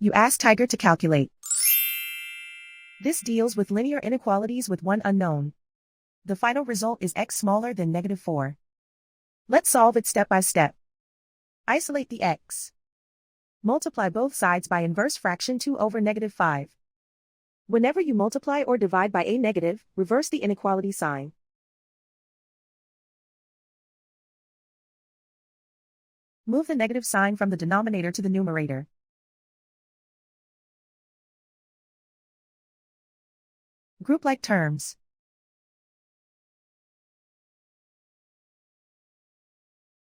You ask Tiger to calculate. This deals with linear inequalities with one unknown. The final result is x smaller than -4. Let's solve it step by step. Isolate the x. Multiply both sides by inverse fraction 2 over -5. Whenever you multiply or divide by a negative, reverse the inequality sign. Move the negative sign from the denominator to the numerator. Group like terms.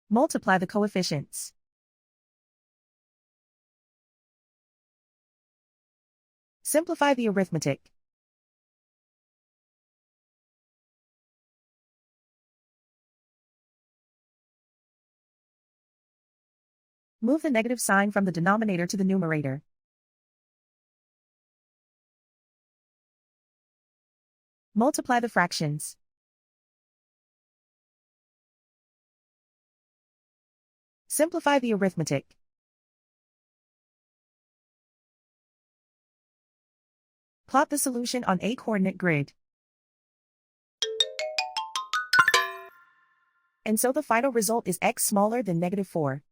Multiply the coefficients. Simplify the arithmetic. Move the negative sign from the denominator to the numerator. Multiply the fractions. Simplify the arithmetic. Plot the solution on a coordinate grid. And so the final result is x smaller than -4.